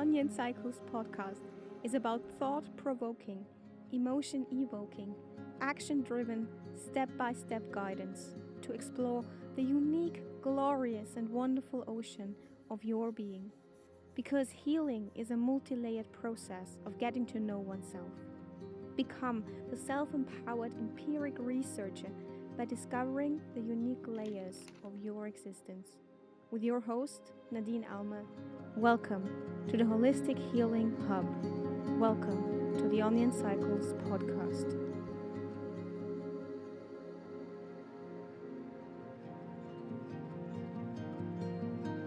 Onion Cycles podcast is about thought provoking, emotion evoking, action driven, step by step guidance to explore the unique, glorious, and wonderful ocean of your being. Because healing is a multi layered process of getting to know oneself. Become the self empowered empiric researcher by discovering the unique layers of your existence. With your host, Nadine Alma, welcome to the Holistic Healing Hub. Welcome to the Onion Cycles podcast.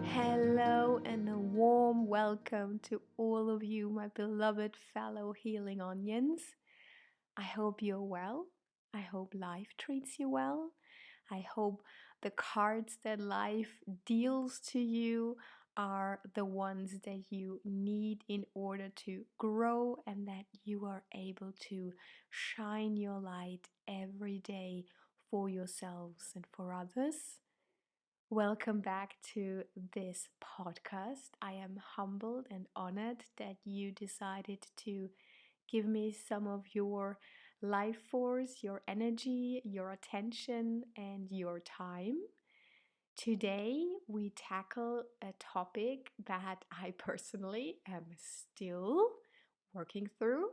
Hello and a warm welcome to all of you, my beloved fellow healing onions. I hope you're well. I hope life treats you well. I hope the cards that life deals to you are the ones that you need in order to grow and that you are able to shine your light every day for yourselves and for others. Welcome back to this podcast. I am humbled and honored that you decided to give me some of your life force, your energy, your attention, and your time. Today, we tackle a topic that I personally am still working through.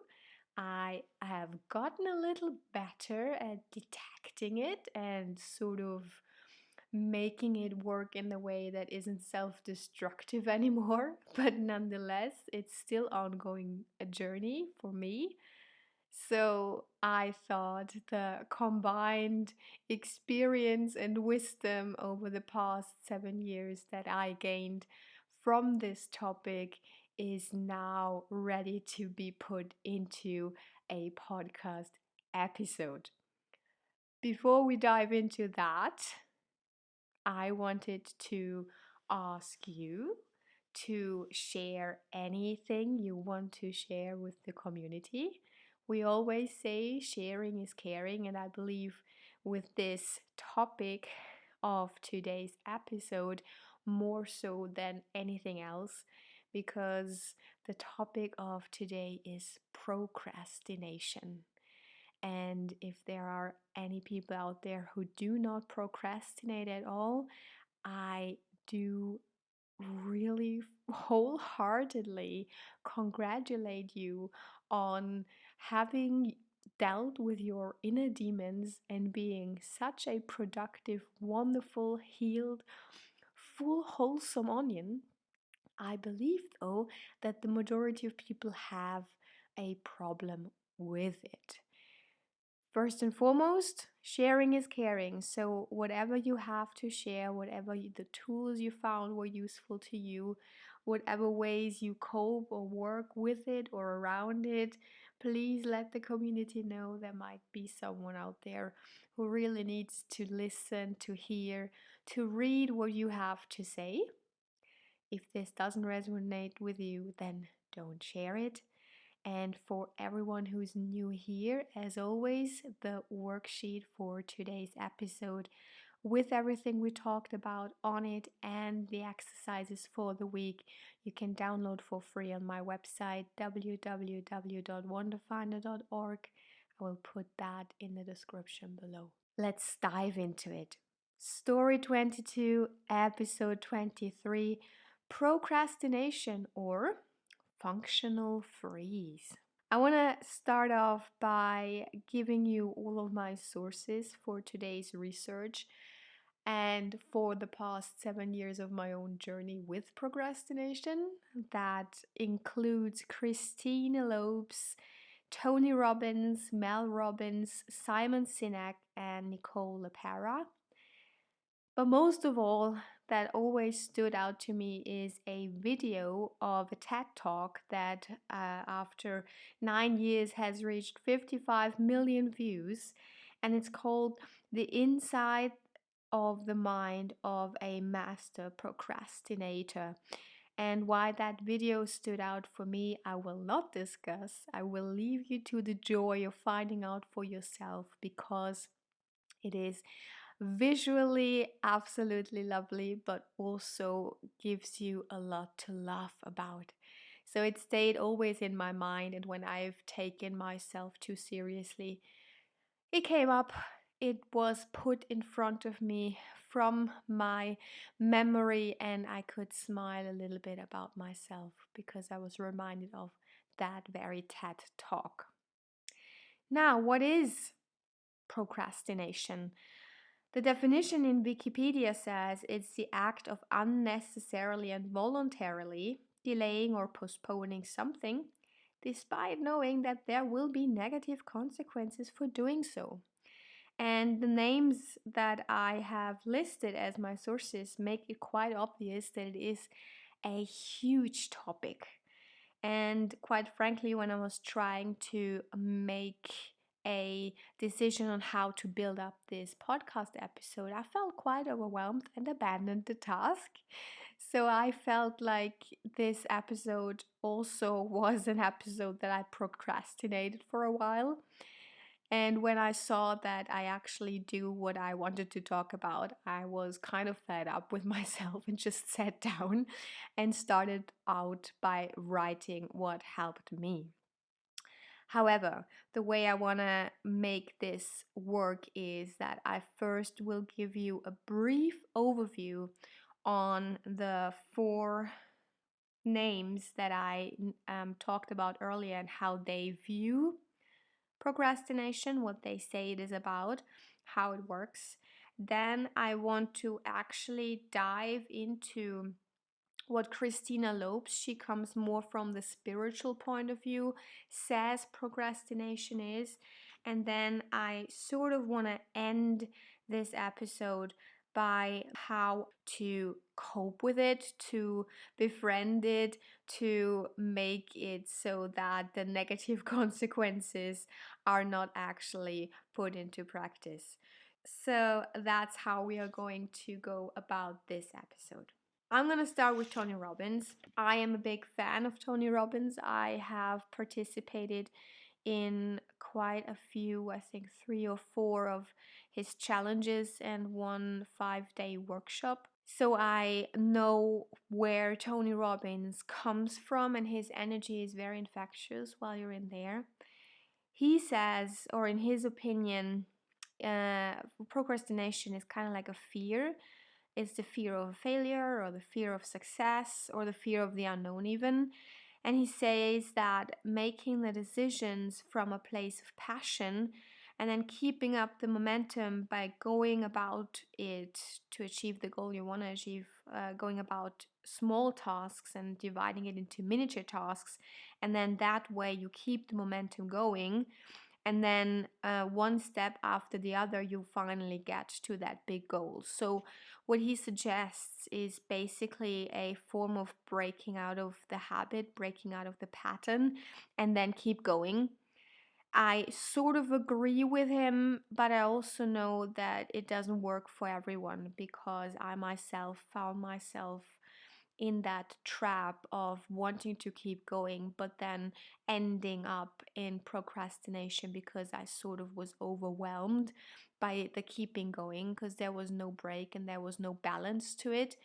I have gotten a little better at detecting it and sort of making it work in a way that isn't self-destructive anymore, but nonetheless, it's still ongoing a journey for me. So I thought the combined experience and wisdom over the past 7 years that I gained from this topic is now ready to be put into a podcast episode. Before we dive into that, I wanted to ask you to share anything you want to share with the community. We always say sharing is caring, and I believe with this topic of today's episode, more so than anything else, because the topic of today is procrastination. And if there are any people out there who do not procrastinate at all, I do really wholeheartedly congratulate you on having dealt with your inner demons and being such a productive, wonderful, healed, full, wholesome onion. I believe, though, that the majority of people have a problem with it. First and foremost, sharing is caring. So, whatever you have to share, the tools you found were useful to you, whatever ways you cope or work with it or around it, please let the community know there might be someone out there who really needs to listen, to hear, to read what you have to say. If this doesn't resonate with you, then don't share it. And for everyone who's new here, as always, the worksheet for today's episode with everything we talked about on it and the exercises for the week you can download for free on my website www.wonderfinder.org. I will put that in the description below. Let's dive into it. Story 22, episode 23, procrastination or functional freeze. I want to start off by giving you all of my sources for today's research and for the past 7 years of my own journey with procrastination. That includes Christine Loeb's, Tony Robbins, Mel Robbins, Simon Sinek, and Nicole LePera. But most of all, that always stood out to me is a video of a TED Talk that after 9 years has reached 55 million views, and it's called The Inside of the Mind of a Master Procrastinator. And why that video stood out for me, I will not discuss. I will leave you to the joy of finding out for yourself because it is visually absolutely lovely, but also gives you a lot to laugh about. So it stayed always in my mind. And when I've taken myself too seriously, it came up, it was put in front of me from my memory, and I could smile a little bit about myself because I was reminded of that very TED talk. Now, what is procrastination? The definition in Wikipedia says it's the act of unnecessarily and voluntarily delaying or postponing something, despite knowing that there will be negative consequences for doing so. And the names that I have listed as my sources make it quite obvious that it is a huge topic. And quite frankly, when I was trying to make a decision on how to build up this podcast episode, I felt quite overwhelmed and abandoned the task. So I felt like this episode also was an episode that I procrastinated for a while. And when I saw that I actually do what I wanted to talk about, I was kind of fed up with myself and just sat down and started out by writing what helped me. However, the way I want to make this work is that I first will give you a brief overview on the four names that I talked about earlier and how they view procrastination, what they say it is about, how it works. Then I want to actually dive into what Christina Lopes, she comes more from the spiritual point of view, says procrastination is. And then I sort of want to end this episode by how to cope with it, to befriend it, to make it so that the negative consequences are not actually put into practice. So that's how we are going to go about this episode. I'm going to start with Tony Robbins. I am a big fan of Tony Robbins. I have participated in quite a few, I think 3 or 4 of his challenges and 1 5-day workshop. So I know where Tony Robbins comes from, and his energy is very infectious while you're in there. He says, or in his opinion, procrastination is kind of like a fear. It's the fear of failure, or the fear of success, or the fear of the unknown, even. And he says that making the decisions from a place of passion and then keeping up the momentum by going about it to achieve the goal you want to achieve, going about small tasks and dividing it into miniature tasks. And then that way you keep the momentum going, and then one step after the other you finally get to that big goal. So what he suggests is basically a form of breaking out of the habit, breaking out of the pattern, and then keep going. I sort of agree with him, but I also know that it doesn't work for everyone, because I myself found myself in that trap of wanting to keep going, but then ending up in procrastination because I sort of was overwhelmed by the keeping going, because there was no break and there was no balance to it.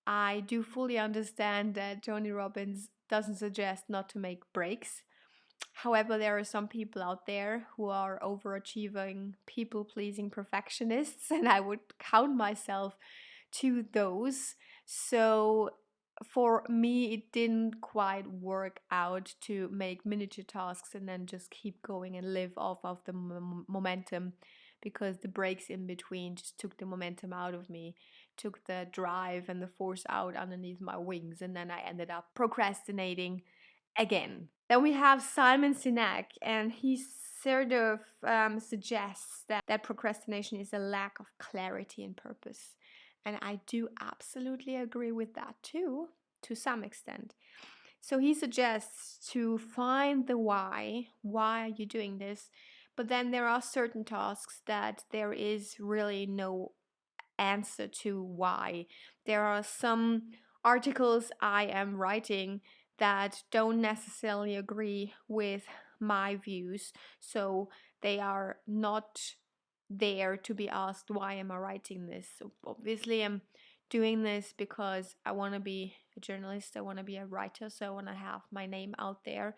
I do fully understand that Tony Robbins doesn't suggest not to make breaks. However, there are some people out there who are overachieving, people pleasing perfectionists, and I would count myself to those. So for me, it didn't quite work out to make miniature tasks and then just keep going and live off of the momentum, because the breaks in between just took the momentum out of me, took the drive and the force out underneath my wings, and then I ended up procrastinating again. Then we have Simon Sinek, and he sort of suggests that procrastination is a lack of clarity and purpose. And I do absolutely agree with that too, to some extent. So he suggests to find the why. Why are you doing this? But then there are certain tasks that there is really no answer to why. There are some articles I am writing that don't necessarily agree with my views, so they are not there to be asked, why am I writing this? So obviously I'm doing this because I want to be a journalist, I want to be a writer, so I want to have my name out there.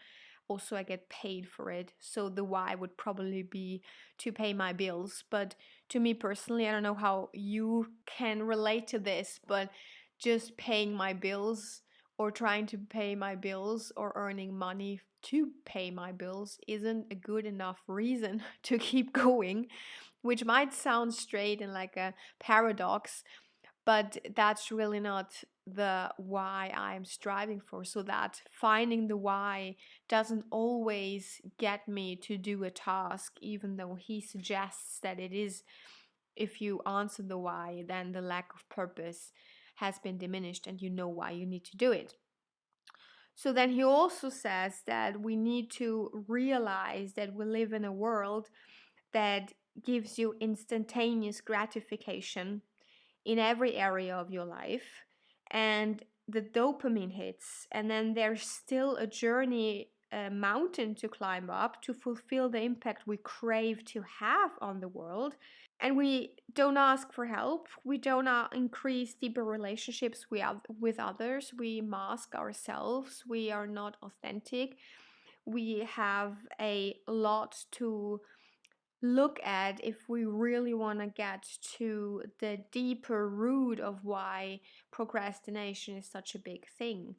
Also, I get paid for it. So the why would probably be to pay my bills. But to me personally, I don't know how you can relate to this, but just paying my bills or trying to pay my bills or earning money to pay my bills isn't a good enough reason to keep going, which might sound straight and like a paradox, but that's really not the why I'm striving for. So that finding the why doesn't always get me to do a task, even though he suggests that it is. If you answer the why, then the lack of purpose has been diminished and you know why you need to do it. So then he also says that we need to realize that we live in a world that gives you instantaneous gratification in every area of your life, and the dopamine hits, and then there's still a journey, a mountain to climb up to fulfill the impact we crave to have on the world. And we don't ask for help, we don't increase deeper relationships with others, we mask ourselves, we are not authentic, we have a lot to look at if we really want to get to the deeper root of why procrastination is such a big thing.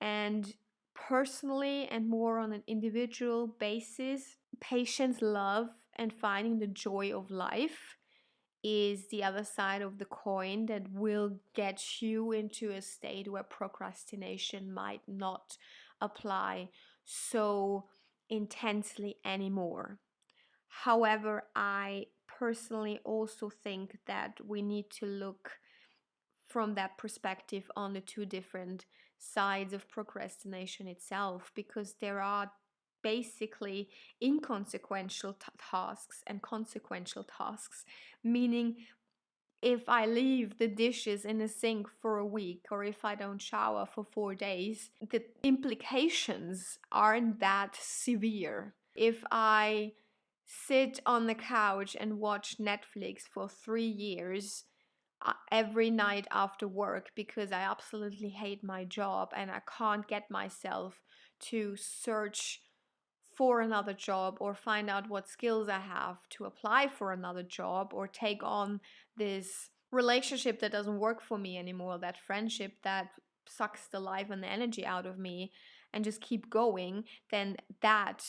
And personally, and more on an individual basis, patience, love, and finding the joy of life is the other side of the coin that will get you into a state where procrastination might not apply so intensely anymore. However, I personally also think that we need to look from that perspective on the two different sides of procrastination itself, because there are basically inconsequential tasks and consequential tasks, meaning if I leave the dishes in the sink for a week or if I don't shower for 4 days, the implications aren't that severe. If I sit on the couch and watch Netflix for 3 years every night after work because I absolutely hate my job and I can't get myself to search for another job or find out what skills I have to apply for another job or take on this relationship that doesn't work for me anymore, that friendship that sucks the life and the energy out of me, and just keep going, then that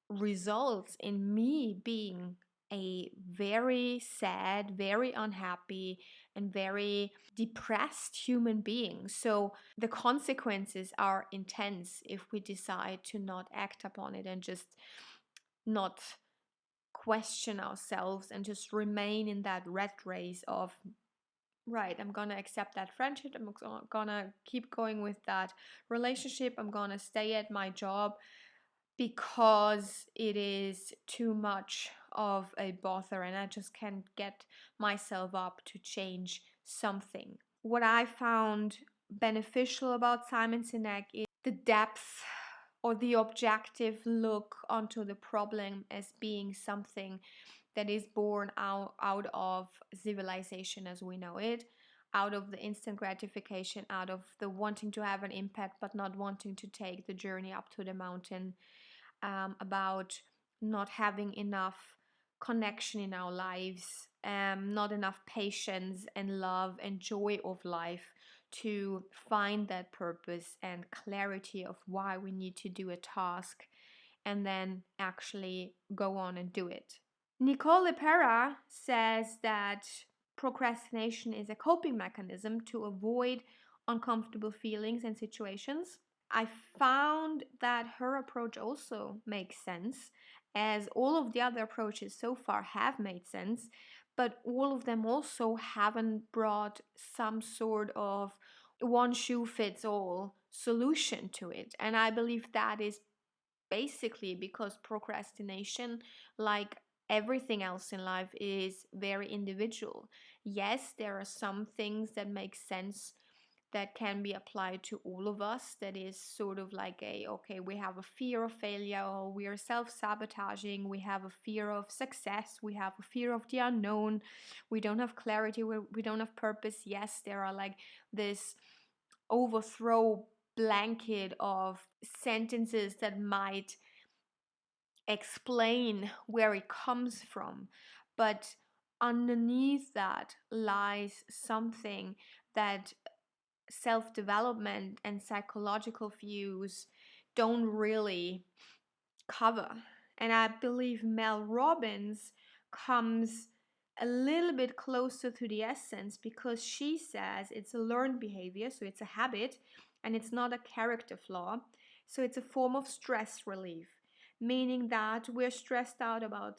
results in me being a very sad, very unhappy, and very depressed human being. So the consequences are intense if we decide to not act upon it and just not question ourselves and just remain in that rat race of, right, I'm gonna accept that friendship, I'm gonna keep going with that relationship, I'm gonna stay at my job because it is too much of a bother and I just can't get myself up to change something. What I found beneficial about Simon Sinek is the depth or the objective look onto the problem as being something that is born out of civilization as we know it, out of the instant gratification, out of the wanting to have an impact but not wanting to take the journey up to the mountain, about not having enough connection in our lives, not enough patience and love and joy of life to find that purpose and clarity of why we need to do a task and then actually go on and do it. Nicole Lepera says that procrastination is a coping mechanism to avoid uncomfortable feelings and situations. I found that her approach also makes sense, as all of the other approaches so far have made sense, but all of them also haven't brought some sort of one shoe fits all solution to it. And I believe that is basically because procrastination, like everything else in life, is very individual. Yes, there are some things that make sense that can be applied to all of us, that is sort of like okay, we have a fear of failure, or we are self-sabotaging, we have a fear of success, we have a fear of the unknown, we don't have clarity, we don't have purpose. Yes, there are like this overthrow blanket of sentences that might explain where it comes from, but underneath that lies something that self development and psychological views don't really cover. And I believe Mel Robbins comes a little bit closer to the essence, because she says it's a learned behavior, so it's a habit, and it's not a character flaw. So it's a form of stress relief, meaning that we're stressed out about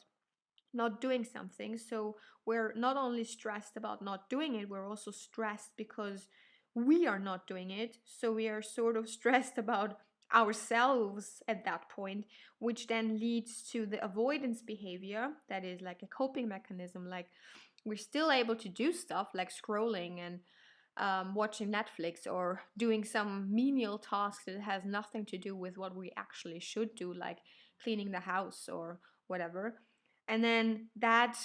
not doing something. So we're not only stressed about not doing it, we're also stressed because we are not doing it. So we are sort of stressed about ourselves at that point, which then leads to the avoidance behavior that is like a coping mechanism. Like, we're still able to do stuff like scrolling and watching Netflix, or doing some menial task that has nothing to do with what we actually should do, like cleaning the house or whatever. And then that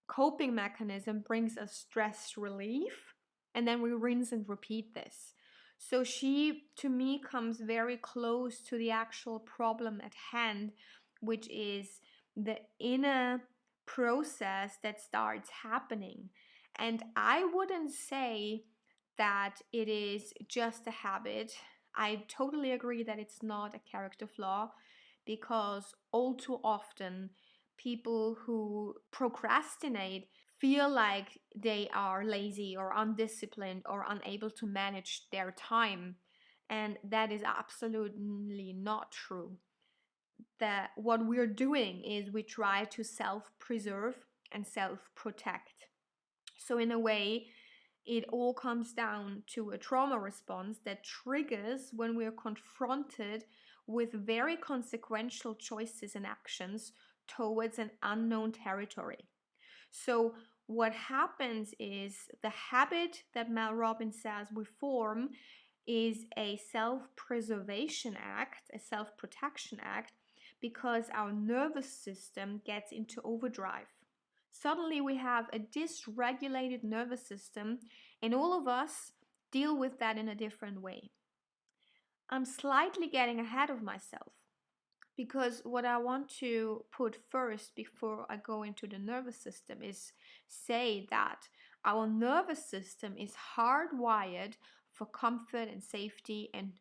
coping mechanism brings us stress relief, and then we rinse and repeat this. So she, to me, comes very close to the actual problem at hand, which is the inner process that starts happening. And I wouldn't say that it is just a habit. I totally agree that it's not a character flaw, because all too often people who procrastinate feel like they are lazy or undisciplined or unable to manage their time. And that is absolutely not true. That what we're doing is we try to self preserve and self protect. So, in a way, it all comes down to a trauma response that triggers when we are confronted with very consequential choices and actions towards an unknown territory. So, what happens is the habit that Mel Robbins says we form is a self preservation act, a self protection act, because our nervous system gets into overdrive. Suddenly, we have a dysregulated nervous system, and all of us deal with that in a different way. I'm slightly getting ahead of myself, because what I want to put first before I go into the nervous system is say that our nervous system is hardwired for comfort and safety, and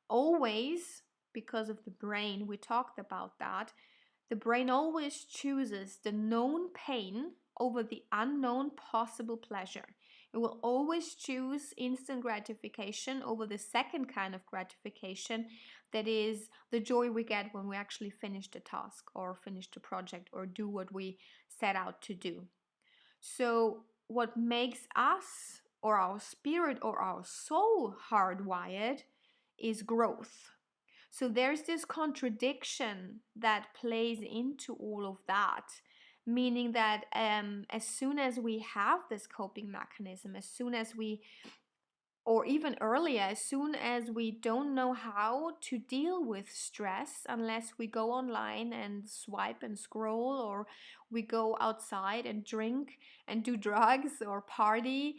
always, because of the brain, we talked about that, the brain always chooses the known pain over the unknown possible pleasure. It will always choose instant gratification over the second kind of gratification, that is the joy we get when we actually finish the task or finish the project or do what we set out to do. So, what makes us or our spirit or our soul hardwired is growth. So there's this contradiction that plays into all of that, meaning that as soon as we have this coping mechanism, as soon as we, or even earlier, as soon as we don't know how to deal with stress unless we go online and swipe and scroll, or we go outside and drink and do drugs or party,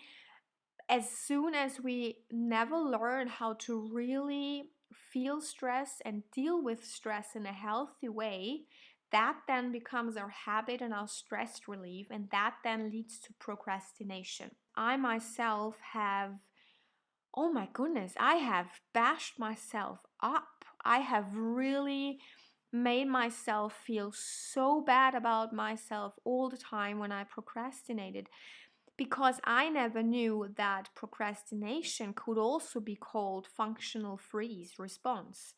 as soon as we never learn how to really feel stress and deal with stress in a healthy way, that then becomes our habit and our stress relief, and that then leads to procrastination. I myself have, oh my goodness, I have bashed myself up. I have really made myself feel so bad about myself all the time when I procrastinated, because I never knew that procrastination could also be called functional freeze response.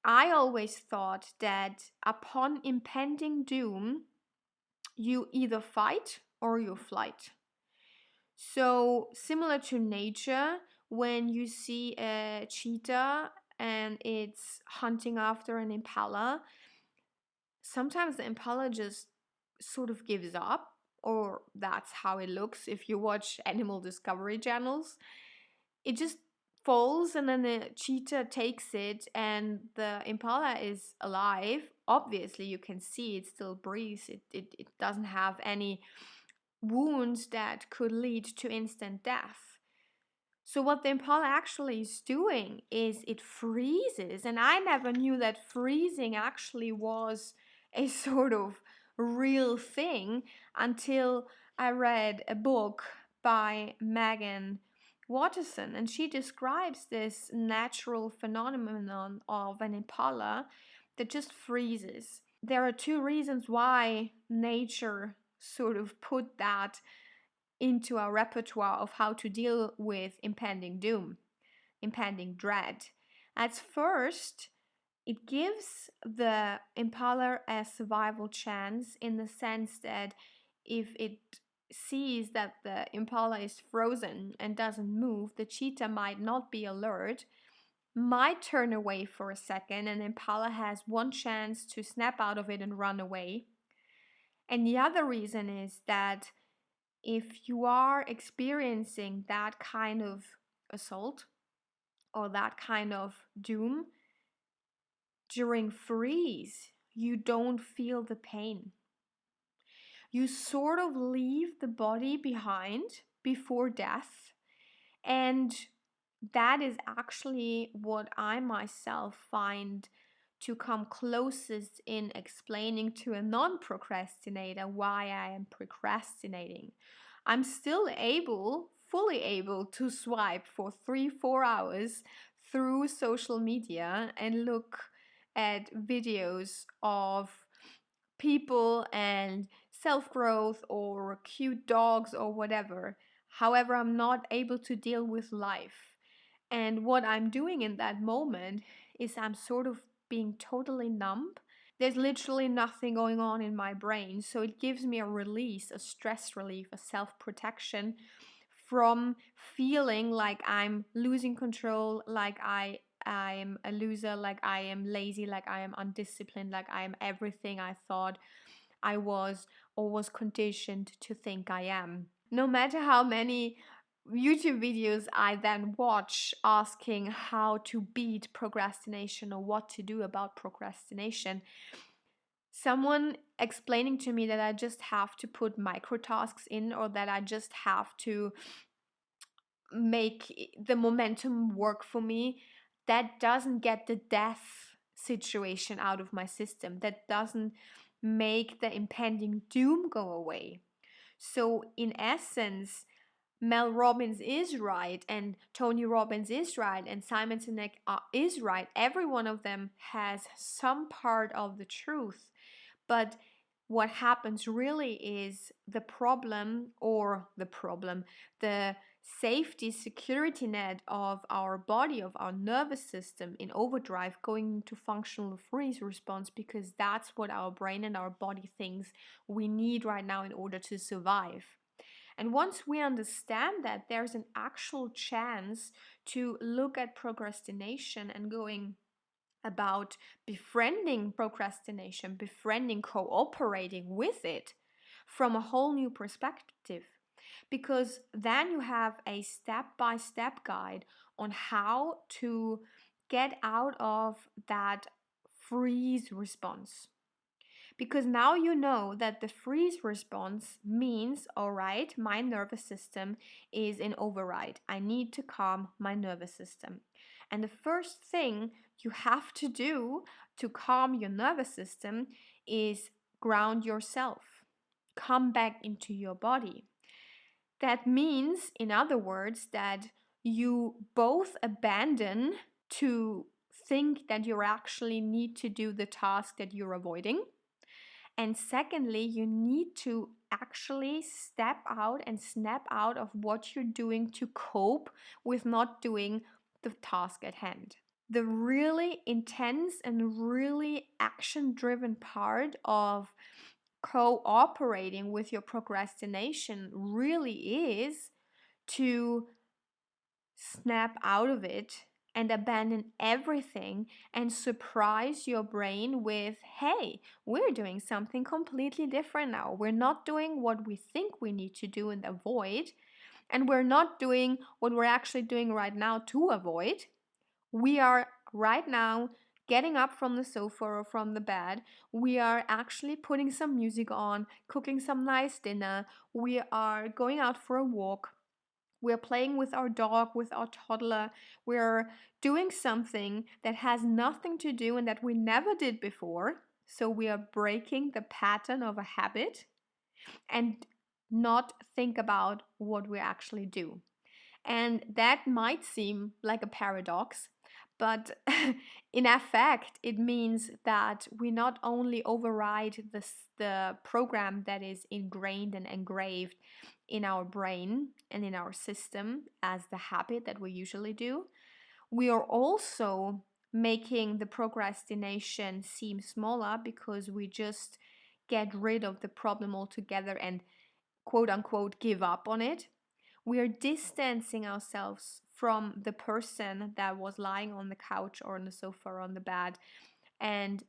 I always thought that upon impending doom, you either fight or you flight. So, similar to nature, when you see a cheetah and it's hunting after an impala, sometimes the impala just sort of gives up, or that's how it looks if you watch animal discovery channels. It just falls and then the cheetah takes it and the impala is alive. Obviously, you can see it still breathes. It doesn't have any wounds that could lead to instant death. So what the impala actually is doing is it freezes. And I never knew that freezing actually was a sort of real thing until I read a book by Megan Watterson, and she describes this natural phenomenon of an impala that just freezes. There are two reasons why nature sort of put that into our repertoire of how to deal with impending doom, impending dread. At first, it gives the impala a survival chance in the sense that if it sees that the impala is frozen and doesn't move, the cheetah might not be alert, might turn away for a second, and impala has one chance to snap out of it and run away. And the other reason is that if you are experiencing that kind of assault or that kind of doom during freeze, you don't feel the pain. You sort of leave the body behind before death, and that is actually what I myself find to come closest in explaining to a non-procrastinator why I am procrastinating. I'm still fully able to swipe for 3-4 hours through social media and look at videos of people and self growth or cute dogs or whatever. However, I'm not able to deal with life. And what I'm doing in that moment is I'm sort of being totally numb. There's literally nothing going on in my brain. So it gives me a release, a stress relief, a self protection from feeling like I'm losing control, like I'm a loser, like I am lazy, like I am undisciplined, like I am everything I thought I was or was conditioned to think I am. No matter how many YouTube videos I then watch asking how to beat procrastination or what to do about procrastination, someone explaining to me that I just have to put micro tasks in or that I just have to make the momentum work for me, that doesn't get the death situation out of my system. That doesn't make the impending doom go away. So, in essence, Mel Robbins is right, and Tony Robbins is right, and Simon Sinek is right. Every one of them has some part of the truth. But what happens really is the the safety security net of our body, of our nervous system in overdrive, going into functional freeze response, because that's what our brain and our body thinks we need right now in order to survive. And once we understand that, there's an actual chance to look at procrastination and going about befriending procrastination, befriending, cooperating with it from a whole new perspective. Because then you have a step by step guide on how to get out of that freeze response. Because now you know that the freeze response means, all right, my nervous system is in override. I need to calm my nervous system. And the first thing you have to do to calm your nervous system is ground yourself. Come back into your body. That means, in other words, that you both abandon to think that you actually need to do the task that you're avoiding. And secondly, you need to actually step out and snap out of what you're doing to cope with not doing the task at hand. The really intense and really action driven part of cooperating with your procrastination really is to snap out of it and abandon everything and surprise your brain with, hey, we're doing something completely different now. We're not doing what we think we need to do and avoid. And we're not doing what we're actually doing right now to avoid. We are right now getting up from the sofa or from the bed. We are actually putting some music on, cooking some nice dinner. We are going out for a walk. We're playing with our dog, with our toddler. We're doing something that has nothing to do and that we never did before. So we are breaking the pattern of a habit and not think about what we actually do. And that might seem like a paradox, but in effect, it means that we not only override the program that is ingrained and engraved in our brain and in our system as the habit that we usually do, we are also making the procrastination seem smaller because we just get rid of the problem altogether and quote unquote give up on it. We are distancing ourselves from the person that was lying on the couch or on the sofa or on the bed and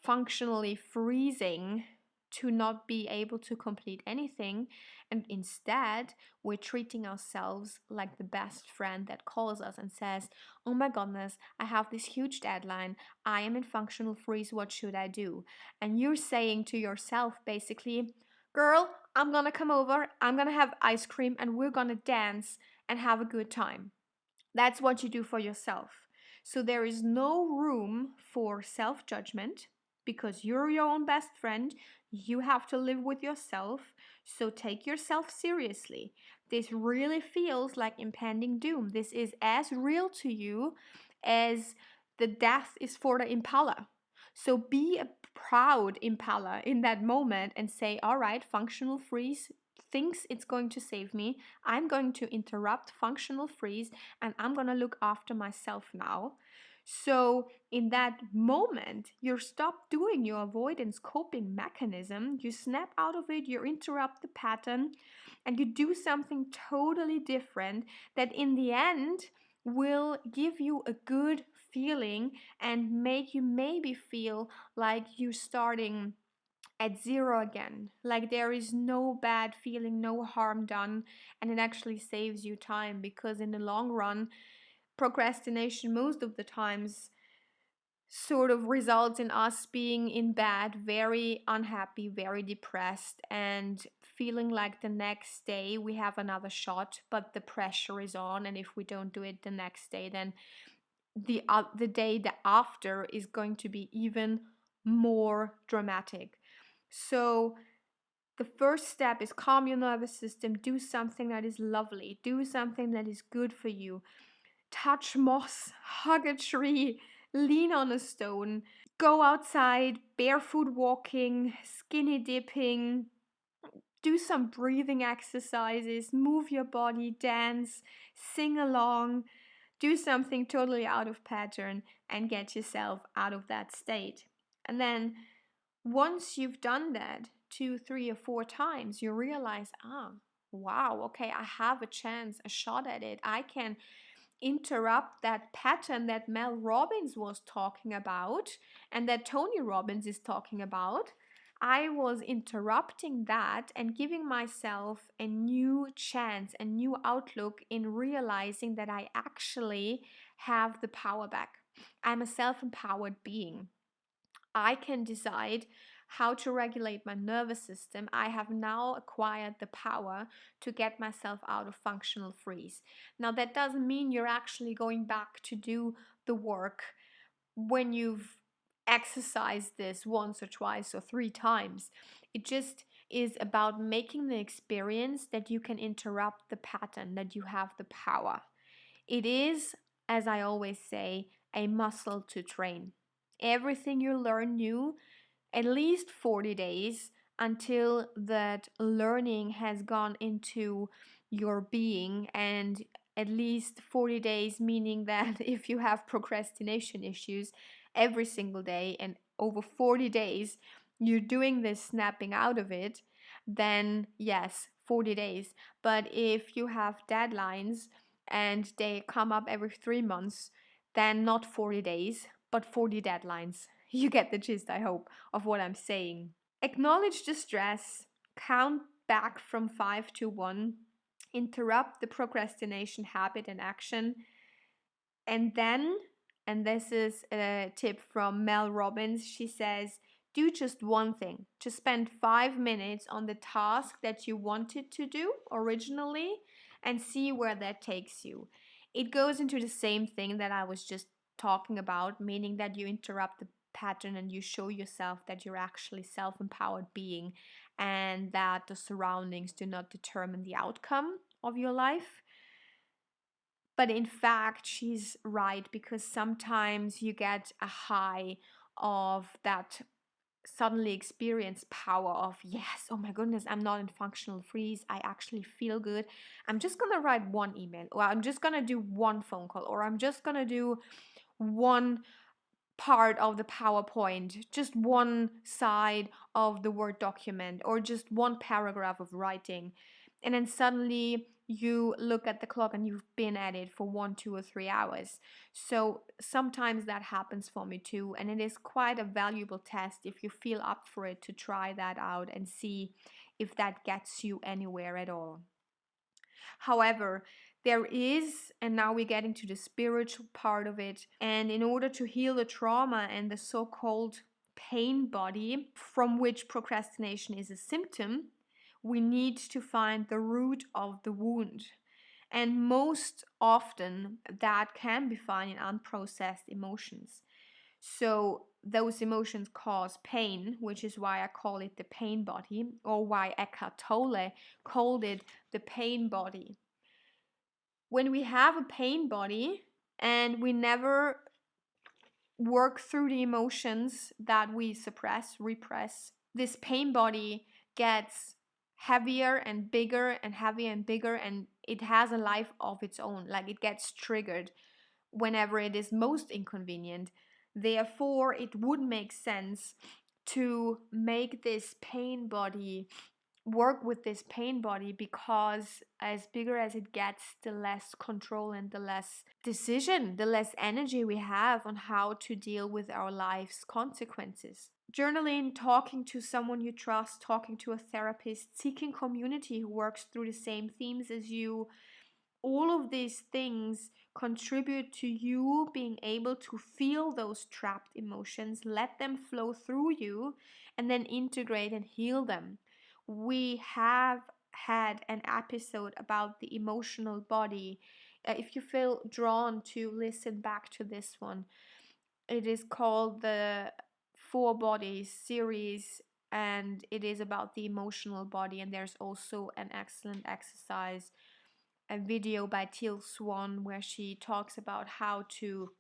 functionally freezing to not be able to complete anything. And instead, we're treating ourselves like the best friend that calls us and says, "Oh my goodness, I have this huge deadline. I am in functional freeze. What should I do?" And you're saying to yourself, basically, "Girl, I'm gonna come over, I'm gonna have ice cream, and we're gonna dance and have a good time." That's what you do for yourself. So there is no room for self judgment because you're your own best friend. You have to live with yourself. So take yourself seriously. This really feels like impending doom. This is as real to you as the death is for the impala. So be a proud impala in that moment and say, all right, functional freeze thinks it's going to save me. I'm going to interrupt functional freeze and I'm going to look after myself now. So, in that moment, you stop doing your avoidance coping mechanism, you snap out of it, you interrupt the pattern, and you do something totally different that in the end will give you a good feeling and make you maybe feel like you're starting at zero again. Like there is no bad feeling, no harm done, and it actually saves you time because in the long run, procrastination most of the times sort of results in us being in bed, very unhappy, very depressed, and feeling like the next day we have another shot, but the pressure is on, and if we don't do it the next day, then the day after is going to be even more dramatic. So the first step is calm your nervous system, do something that is lovely, do something that is good for you. Touch moss, hug a tree, lean on a stone, go outside, barefoot walking, skinny dipping, do some breathing exercises, move your body, dance, sing along, do something totally out of pattern and get yourself out of that state. And then once you've done that 2, 3, or 4 times, you realize, wow, okay, I have a chance, a shot at it. I can interrupt that pattern that Mel Robbins was talking about and that Tony Robbins is talking about. I was interrupting that and giving myself a new chance, a new outlook in realizing that I actually have the power back. I'm a self empowered being. I can decide how to regulate my nervous system. I have now acquired the power to get myself out of functional freeze. Now, that doesn't mean you're actually going back to do the work when you've exercised this once or twice or 3 times. It just is about making the experience that you can interrupt the pattern, that you have the power. It is, as I always say, a muscle to train. Everything you learn new, at least 40 days until that learning has gone into your being, and at least 40 days, meaning that if you have procrastination issues every single day and over 40 days you're doing this snapping out of it, then yes, 40 days. But if you have deadlines and they come up every 3 months, then not 40 days, but 40 deadlines. You get the gist, I hope, of what I'm saying. Acknowledge the stress, count back from 5 to 1, interrupt the procrastination habit and action, and then, and this is a tip from Mel Robbins, she says, do just one thing. Just spend 5 minutes on the task that you wanted to do originally and see where that takes you. It goes into the same thing that I was just talking about, meaning that you interrupt the pattern and you show yourself that you're actually self-empowered being and that the surroundings do not determine the outcome of your life. But in fact, she's right, because sometimes you get a high of that suddenly experience power of, yes, oh my goodness, I'm not in functional freeze. I actually feel good. I'm just going to write one email, or I'm just going to do one phone call, or I'm just going to do one part of the PowerPoint, just one side of the Word document, or just one paragraph of writing. And then suddenly you look at the clock and you've been at it for 1, 2, or 3 hours. So sometimes that happens for me too. And it is quite a valuable test if you feel up for it to try that out and see if that gets you anywhere at all. However, there is, and now we're getting to the spiritual part of it, and in order to heal the trauma and the so called pain body from which procrastination is a symptom, we need to find the root of the wound. And most often, that can be found in unprocessed emotions. So, those emotions cause pain, which is why I call it the pain body, or why Eckhart Tolle called it the pain body. When we have a pain body and we never work through the emotions that we suppress, repress, this pain body gets heavier and bigger and heavier and bigger, and it has a life of its own. Like, it gets triggered whenever it is most inconvenient. Therefore, it would make sense to make this pain body work with this pain body, because as bigger as it gets, the less control and the less decision, the less energy we have on how to deal with our life's consequences. Journaling, talking to someone you trust, talking to a therapist, seeking community who works through the same themes as you, all of these things contribute to you being able to feel those trapped emotions, let them flow through you, and then integrate and heal them. We have had an episode about the emotional body. If you feel drawn to listen back to this one, it is called the Four Bodies series, and it is about the emotional body. And there's also an excellent exercise, a video by Teal Swan, where she talks about how to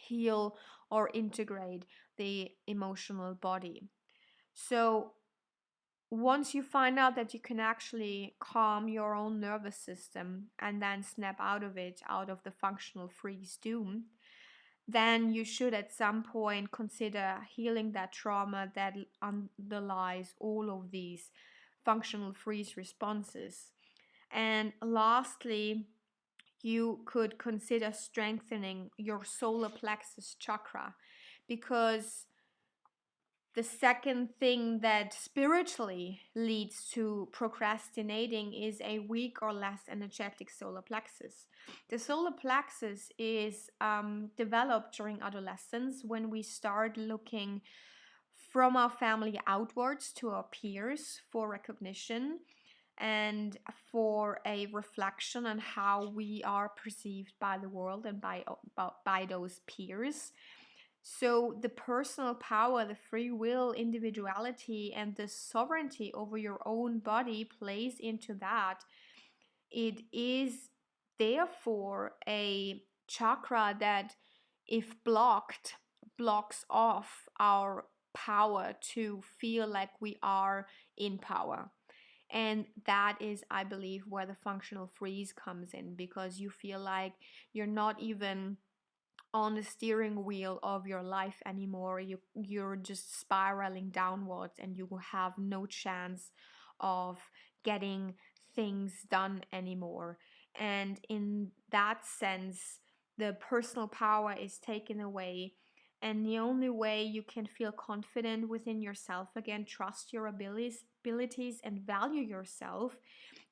heal or integrate the emotional body. So once you find out that you can actually calm your own nervous system and then snap out of it, out of the functional freeze doom, then you should at some point consider healing that trauma that underlies all of these functional freeze responses. And lastly, you could consider strengthening your solar plexus chakra, because the second thing that spiritually leads to procrastinating is a weak or less energetic solar plexus. The solar plexus is developed during adolescence, when we start looking from our family outwards to our peers for recognition and for a reflection on how we are perceived by the world and by those peers. So the personal power, the free will, individuality, and the sovereignty over your own body plays into that. It is therefore a chakra that, if blocked, blocks off our power to feel like we are in power. And that is, I believe, where the functional freeze comes in, because you feel like you're not even on the steering wheel of your life anymore. You're just spiraling downwards, and you have no chance of getting things done anymore. And in that sense, the personal power is taken away, And the only way you can feel confident within yourself again, trust your abilities and value yourself,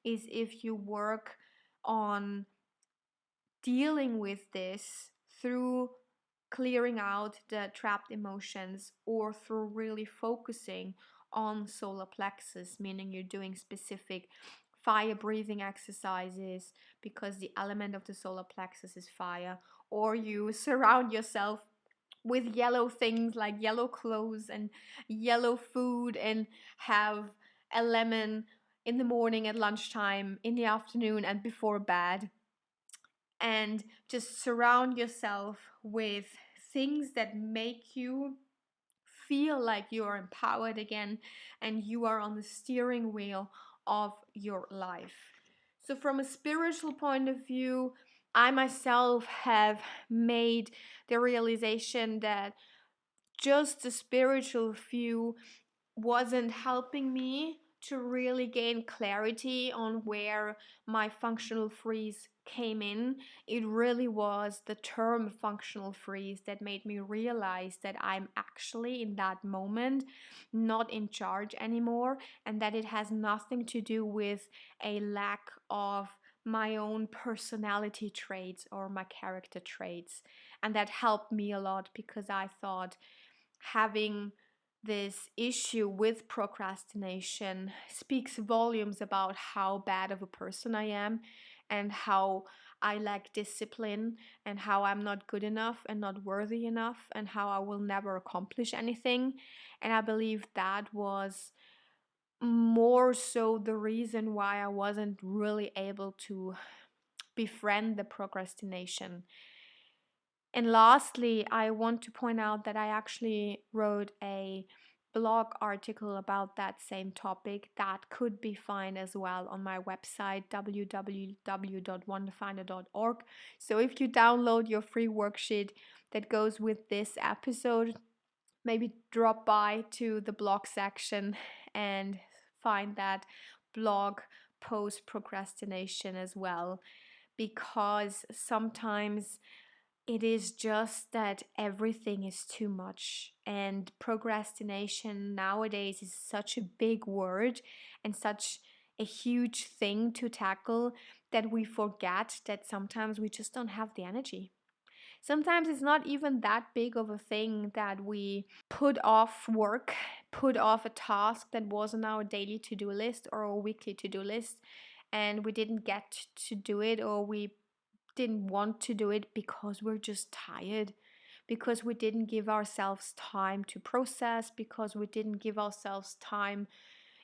is if you work on dealing with this through clearing out the trapped emotions, or through really focusing on solar plexus, meaning you're doing specific fire breathing exercises because the element of the solar plexus is fire, or you surround yourself with yellow things like yellow clothes and yellow food, and have a lemon in the morning, at lunchtime, in the afternoon, and before bed, and just surround yourself with things that make you feel like you are empowered again and you are on the steering wheel of your life. So, from a spiritual point of view, I myself have made the realization that just the spiritual view wasn't helping me to really gain clarity on where my functional freeze came in. It really was the term functional freeze that made me realize that I'm actually in that moment not in charge anymore, and that it has nothing to do with a lack of my own personality traits or my character traits. And that helped me a lot, because I thought having this issue with procrastination speaks volumes about how bad of a person I am, and how I lack discipline, and how I'm not good enough and not worthy enough, and how I will never accomplish anything. And I believe that was more so the reason why I wasn't really able to befriend the procrastination. And lastly, I want to point out that I actually wrote a blog article about that same topic that could be found as well on my website www.wonderfinder.org. So if you download your free worksheet that goes with this episode, maybe drop by to the blog section and find that blog post procrastination as well, because sometimes it is just that everything is too much, and procrastination nowadays is such a big word and such a huge thing to tackle that we forget that sometimes we just don't have the energy. Sometimes it's not even that big of a thing that we put off work, put off a task that was on our daily to-do list or a weekly to-do list, and we didn't get to do it, or we didn't want to do it because we're just tired, because we didn't give ourselves time to process, because we didn't give ourselves time,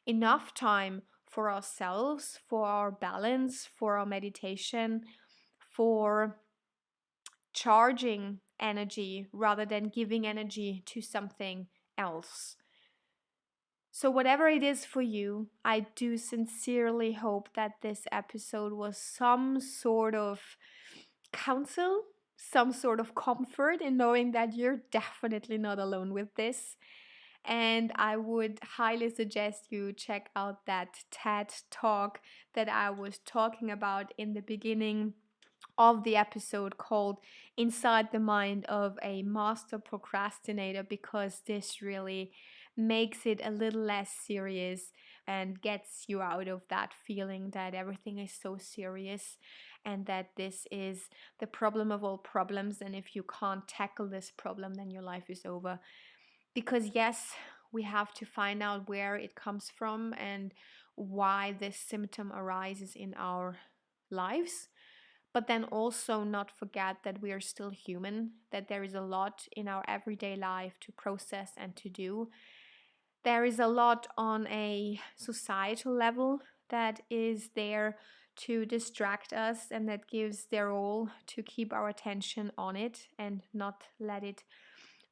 enough time for ourselves, for our balance, for our meditation, for charging energy rather than giving energy to something else. So, whatever it is for you, I do sincerely hope that this episode was some sort of counsel, some sort of comfort in knowing that you're definitely not alone with this. And I would highly suggest you check out that TED talk that I was talking about in the beginning of the episode, called Inside the Mind of a Master Procrastinator, because this really makes it a little less serious and gets you out of that feeling that everything is so serious and that this is the problem of all problems. And if you can't tackle this problem, then your life is over. Because, yes, we have to find out where it comes from and why this symptom arises in our lives, but then also not forget that we are still human, that there is a lot in our everyday life to process and to do. There is a lot on a societal level that is there to distract us and that gives their all to keep our attention on it and not let it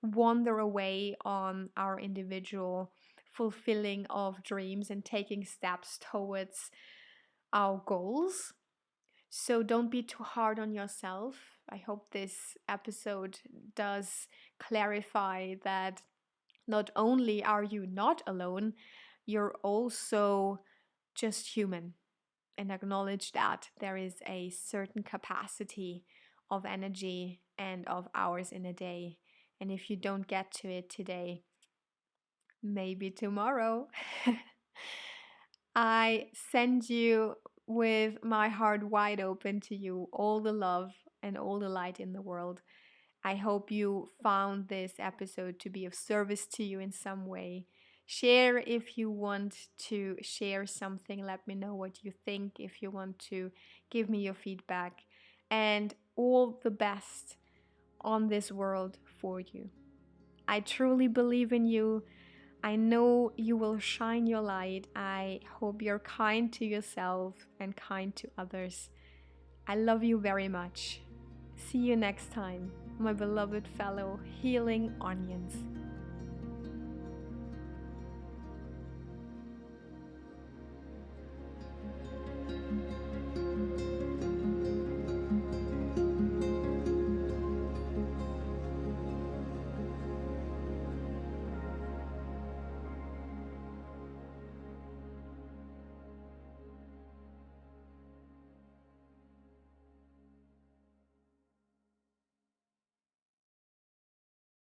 wander away on our individual fulfilling of dreams and taking steps towards our goals. So don't be too hard on yourself. I hope this episode does clarify that not only are you not alone, you're also just human, and acknowledge that there is a certain capacity of energy and of hours in a day, And if you don't get to it today, maybe tomorrow. I send you with my heart wide open to you all the love and all the light in the world. I hope you found this episode to be of service to you in some way. Share if you want to share something. Let me know what you think if you want to give me your feedback. And all the best on this world for you. I truly believe in you. I know you will shine your light. I hope you're kind to yourself and kind to others. I love you very much. See you next time, my beloved fellow healing onions.